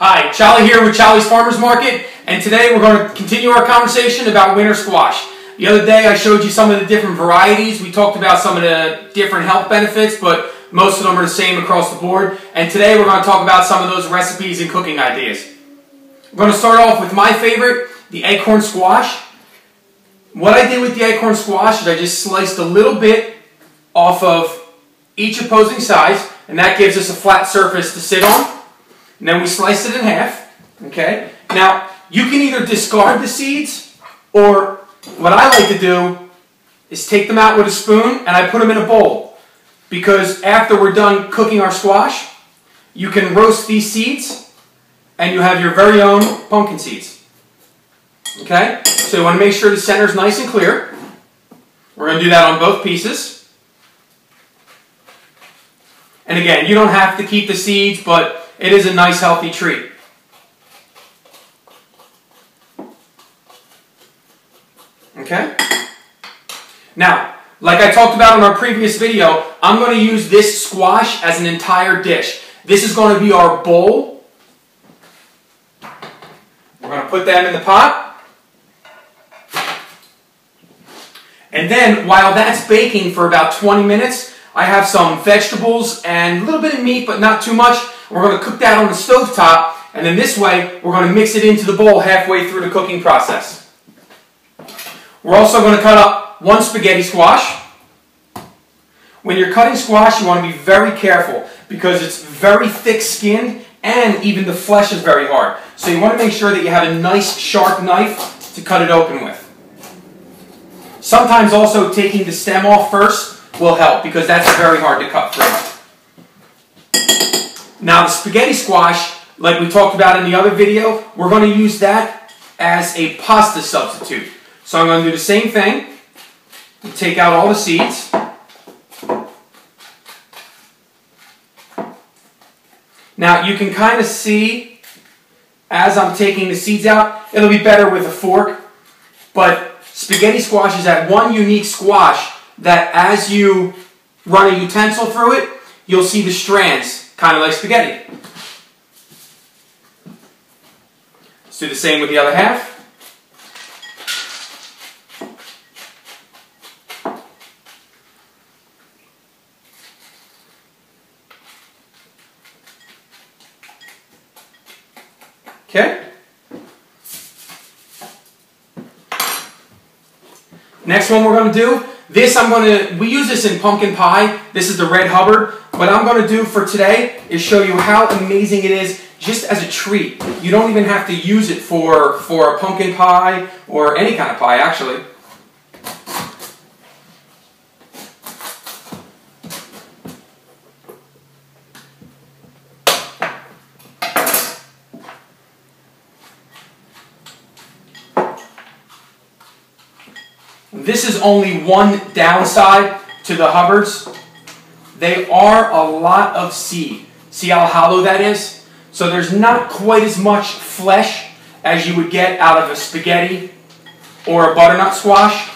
Hi, Challie here with Challie's Farmers Market, and today we're going to continue our conversation about winter squash. The other day I showed you some of the different varieties. We talked about some of the different health benefits, but most of them are the same across the board. And today we're going to talk about some of those recipes and cooking ideas. We're going to start off with my favorite, the acorn squash. What I did with the acorn squash is I just sliced a little bit off of each opposing sides, and that gives us a flat surface to sit on. And then we slice it in half, okay? Now, you can either discard the seeds, or what I like to do is take them out with a spoon and I put them in a bowl. Because after we're done cooking our squash, you can roast these seeds and you have your very own pumpkin seeds. Okay? So you want to make sure the center is nice and clear. We're going to do that on both pieces. And again, you don't have to keep the seeds, but it is a nice healthy treat. Okay? Now, like I talked about in our previous video, I'm going to use this squash as an entire dish. This is going to be our bowl. We're going to put them in the pot. And then, while that's baking for about 20 minutes, I have some vegetables and a little bit of meat, but not too much. We're going to cook that on the stove top, and then this way, we're going to mix it into the bowl halfway through the cooking process. We're also going to cut up one spaghetti squash. When you're cutting squash, you want to be very careful because it's very thick-skinned and even the flesh is very hard. So you want to make sure that you have a nice sharp knife to cut it open with. Sometimes also taking the stem off first will help because that's very hard to cut through. Now the spaghetti squash, like we talked about in the other video, we're going to use that as a pasta substitute. So I'm going to do the same thing. Take out all the seeds. Now you can kind of see as I'm taking the seeds out, it'll be better with a fork, but spaghetti squash is that one unique squash that as you run a utensil through it, you'll see the strands, kind of like spaghetti. Let's do the same with the other half. Okay. Next one we're going to do, we use this in pumpkin pie. This is the Red Hubbard. What I'm going to do for today is show you how amazing it is just as a treat. You don't even have to use it for a pumpkin pie or any kind of pie, actually. This is only one downside to the Hubbards. They are a lot of seed. See how hollow that is? So there's not quite as much flesh as you would get out of a spaghetti or a butternut squash.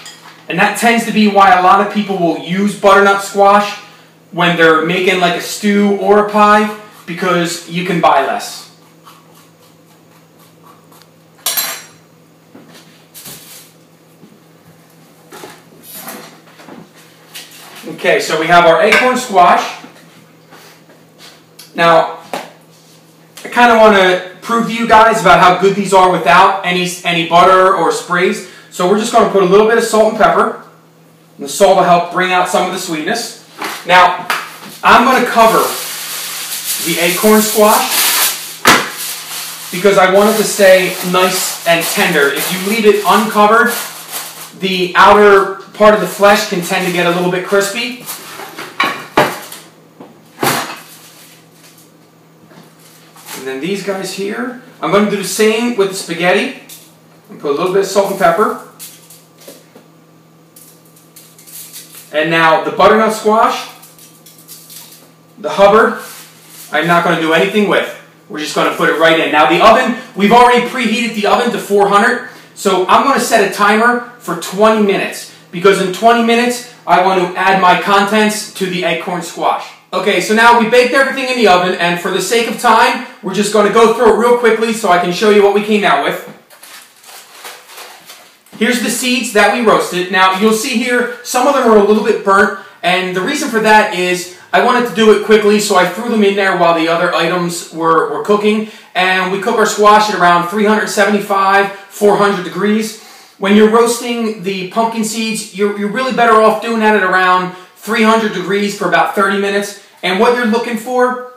And that tends to be why a lot of people will use butternut squash when they're making like a stew or a pie, because you can buy less. Okay, so we have our acorn squash. Now, I kind of want to prove to you guys about how good these are without any butter or sprays. So we're just going to put a little bit of salt and pepper. And the salt will help bring out some of the sweetness. Now, I'm going to cover the acorn squash because I want it to stay nice and tender. If you leave it uncovered, the outer part of the flesh can tend to get a little bit crispy. And then these guys here, I'm going to do the same with the spaghetti. And put a little bit of salt and pepper. And now the butternut squash, the Hubbard, I'm not going to do anything with. We're just going to put it right in. Now the oven, we've already preheated the oven to 400. So I'm going to set a timer for 20 minutes. Because in 20 minutes, I want to add my contents to the acorn squash. Okay, so now we baked everything in the oven, and for the sake of time, we're just going to go through it real quickly so I can show you what we came out with. Here's the seeds that we roasted. Now, you'll see here, some of them are a little bit burnt, and the reason for that is I wanted to do it quickly, so I threw them in there while the other items were cooking, and we cook our squash at around 375, 400 degrees. When you're roasting the pumpkin seeds, you're really better off doing that at around 300 degrees for about 30 minutes, and what you're looking for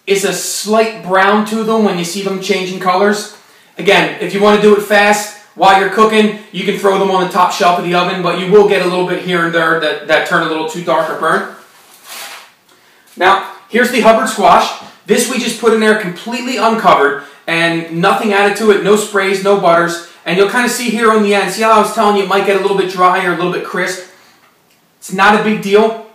is a slight brown to them when you see them changing colors. Again, if you want to do it fast, while you're cooking, you can throw them on the top shelf of the oven, but you will get a little bit here and there that turn a little too dark or burnt. Now, here's the Hubbard squash. This we just put in there completely uncovered and nothing added to it, no sprays, no butters. And you'll kind of see here on the end, see how I was telling you it might get a little bit dry or a little bit crisp? It's not a big deal.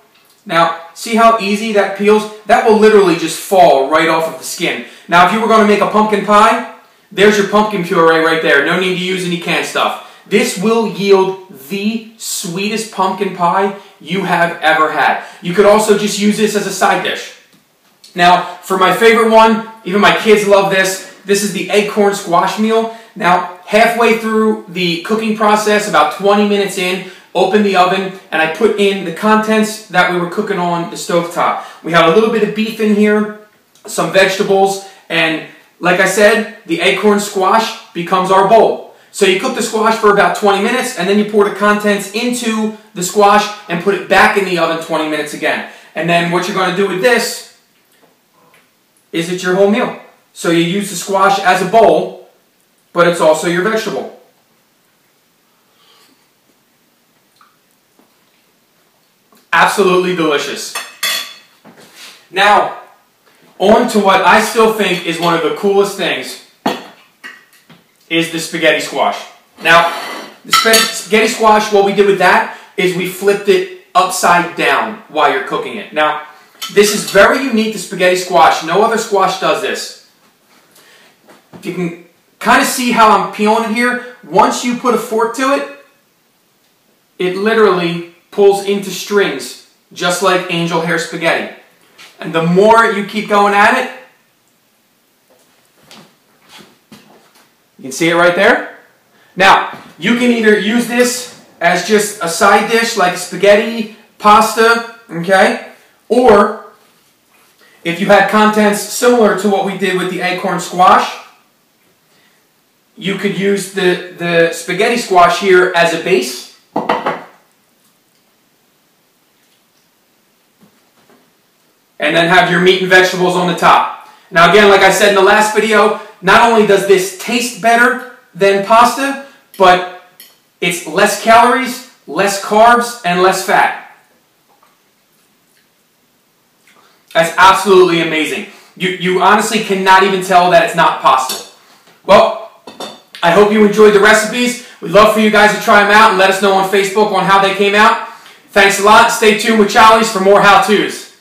Now, see how easy that peels? That will literally just fall right off of the skin. Now, if you were going to make a pumpkin pie, there's your pumpkin puree right there. No need to use any canned stuff. This will yield the sweetest pumpkin pie you have ever had. You could also just use this as a side dish. Now, for my favorite one, even my kids love this. This is the acorn squash meal. Now, halfway through the cooking process, about 20 minutes in, open the oven, and I put in the contents that we were cooking on the stovetop. We had a little bit of beef in here, some vegetables, and like I said, the acorn squash becomes our bowl. So you cook the squash for about 20 minutes, and then you pour the contents into the squash and put it back in the oven 20 minutes again. And then what you're going to do with this is it's your whole meal. So you use the squash as a bowl, but it's also your vegetable. Absolutely delicious. Now, on to what I still think is one of the coolest things, is the spaghetti squash. Now, the spaghetti squash, what we did with that is we flipped it upside down while you're cooking it. Now, this is very unique to spaghetti squash. No other squash does this. If you can kind of see how I'm peeling it here, once you put a fork to it, it literally pulls into strings, just like angel hair spaghetti. And the more you keep going at it, you can see it right there. Now, you can either use this as just a side dish like spaghetti, pasta, okay? Or, if you had contents similar to what we did with the acorn squash, you could use the spaghetti squash here as a base. And then have your meat and vegetables on the top. Now again, like I said in the last video, not only does this taste better than pasta, but it's less calories, less carbs, and less fat. That's absolutely amazing. You honestly cannot even tell that it's not pasta. Well, I hope you enjoyed the recipes. We'd love for you guys to try them out and let us know on Facebook on how they came out. Thanks a lot. Stay tuned with Challies for more how-tos.